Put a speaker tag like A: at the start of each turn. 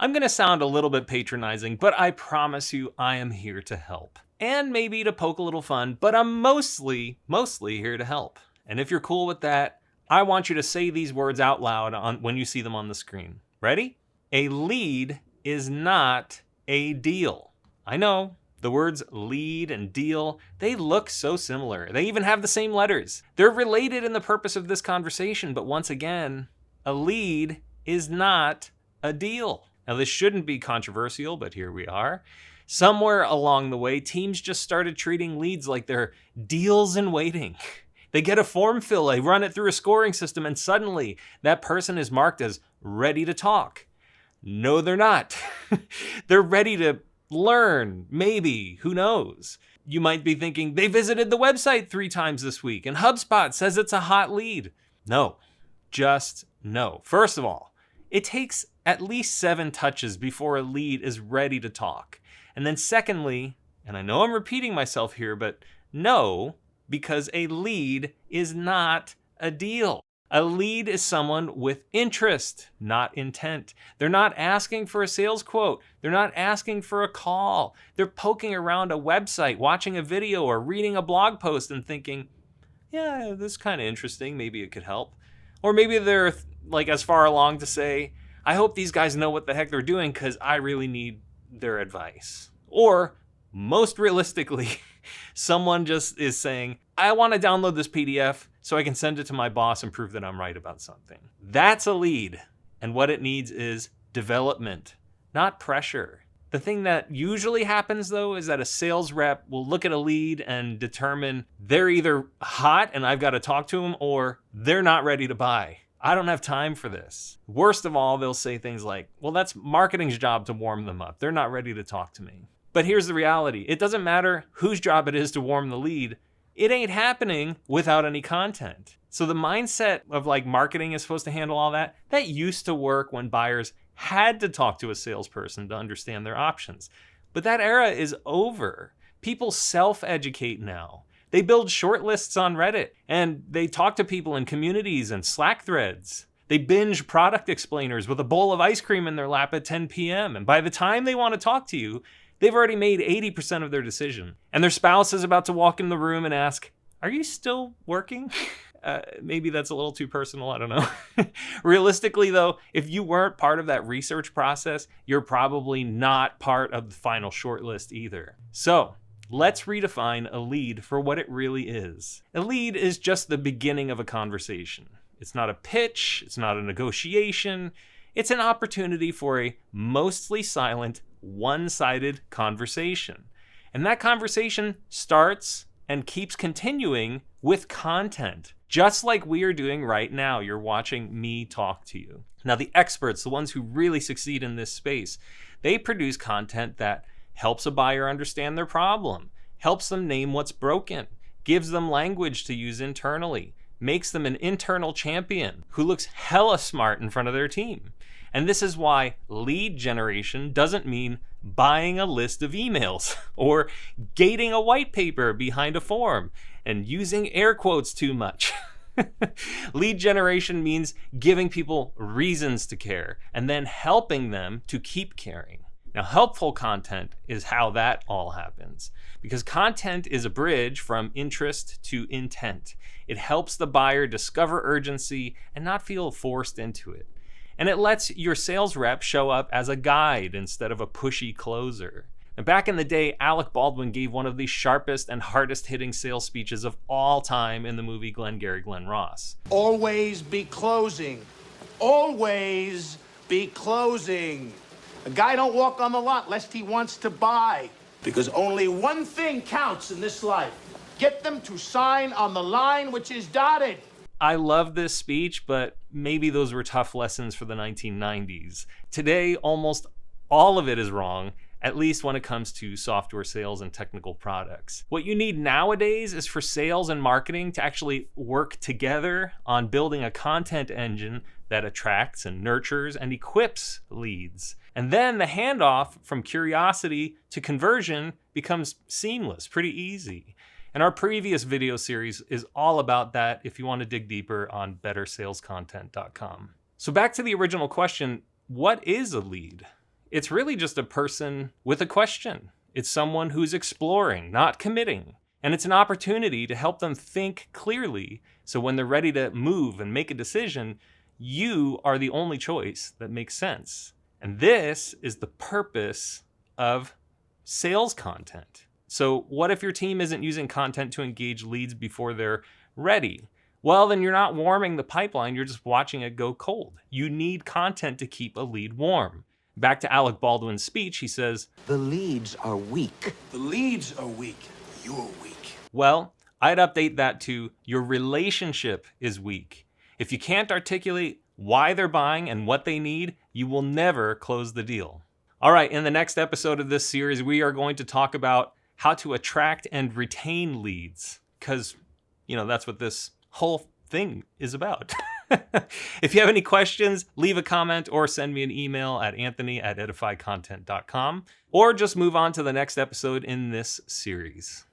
A: I'm going to sound a little bit patronizing, but I promise you I am here to help. And maybe to poke a little fun, but I'm mostly here to help. And if you're cool with that, I want you to say these words out loud when you see them on the screen. Ready? A lead is not a deal. I know, the words lead and deal, they look so similar. They even have the same letters. They're related in the purpose of this conversation, but once again, a lead is not a deal. Now, this shouldn't be controversial, but here we are. Somewhere along the way, teams just started treating leads like they're deals in waiting. They get a form fill, they run it through a scoring system, and suddenly that person is marked as ready to talk. No, they're not. They're ready to learn, maybe, who knows? You might be thinking, they visited the website 3 times this week, and HubSpot says it's a hot lead. No, just no. First of all, it takes at least 7 touches before a lead is ready to talk. And then secondly, and I know I'm repeating myself here, but no, because a lead is not a deal. A lead is someone with interest, not intent. They're not asking for a sales quote. They're not asking for a call. They're poking around a website, watching a video, or reading a blog post and thinking, yeah, this is kind of interesting. Maybe it could help. Or maybe they're like as far along to say, I hope these guys know what the heck they're doing because I really need their advice. Or most realistically, someone just is saying, I want to download this PDF so I can send it to my boss and prove that I'm right about something. That's a lead. And what it needs is development, not pressure. The thing that usually happens, though, is that a sales rep will look at a lead and determine they're either hot and I've got to talk to them, or they're not ready to buy. I don't have time for this. Worst of all, they'll say things like, well, that's marketing's job to warm them up. They're not ready to talk to me. But here's the reality. It doesn't matter whose job it is to warm the lead. It ain't happening without any content. So the mindset of like marketing is supposed to handle all that, that used to work when buyers had to talk to a salesperson to understand their options. But that era is over. People self-educate now. They build short lists on Reddit, and they talk to people in communities and Slack threads. They binge product explainers with a bowl of ice cream in their lap at 10 p.m. And by the time they want to talk to you, they've already made 80% of their decision. And their spouse is about to walk in the room and ask, are you still working? Maybe that's a little too personal, I don't know. Realistically though, if you weren't part of that research process, you're probably not part of the final shortlist either. So let's redefine a lead for what it really is. A lead is just the beginning of a conversation. It's not a pitch, it's not a negotiation. It's an opportunity for a mostly silent, one-sided conversation. And that conversation starts and keeps continuing with content, just like we are doing right now. You're watching me talk to you. Now, the experts, the ones who really succeed in this space, they produce content that helps a buyer understand their problem, helps them name what's broken, gives them language to use internally, makes them an internal champion who looks hella smart in front of their team. And this is why lead generation doesn't mean buying a list of emails or gating a white paper behind a form and using air quotes too much. Lead generation means giving people reasons to care and then helping them to keep caring. Now, helpful content is how that all happens, because content is a bridge from interest to intent. It helps the buyer discover urgency and not feel forced into it. And it lets your sales rep show up as a guide instead of a pushy closer. And back in the day, Alec Baldwin gave one of the sharpest and hardest hitting sales speeches of all time in the movie Glengarry Glen Ross.
B: Always be closing. Always be closing. A guy don't walk on the lot lest he wants to buy. Because only one thing counts in this life. Get them to sign on the line which is dotted.
A: I love this speech, but maybe those were tough lessons for the 1990s. Today, almost all of it is wrong, at least when it comes to software sales and technical products. What you need nowadays is for sales and marketing to actually work together on building a content engine that attracts and nurtures and equips leads. And then the handoff from curiosity to conversion becomes seamless, pretty easy. And our previous video series is all about that if you want to dig deeper on bettersalescontent.com. So back to the original question, what is a lead? It's really just a person with a question. It's someone who's exploring, not committing. And it's an opportunity to help them think clearly, so when they're ready to move and make a decision, you are the only choice that makes sense. And this is the purpose of sales content. So what if your team isn't using content to engage leads before they're ready? Well, then you're not warming the pipeline, you're just watching it go cold. You need content to keep a lead warm. Back to Alec Baldwin's speech, he says,
C: "The leads are weak."
B: The leads are weak. You're weak.
A: Well, I'd update that to your relationship is weak. If you can't articulate why they're buying and what they need, you will never close the deal. All right, in the next episode of this series, we are going to talk about how to attract and retain leads, because, that's what this whole thing is about. If you have any questions, leave a comment or send me an email at anthony@edifycontent.com, or just move on to the next episode in this series.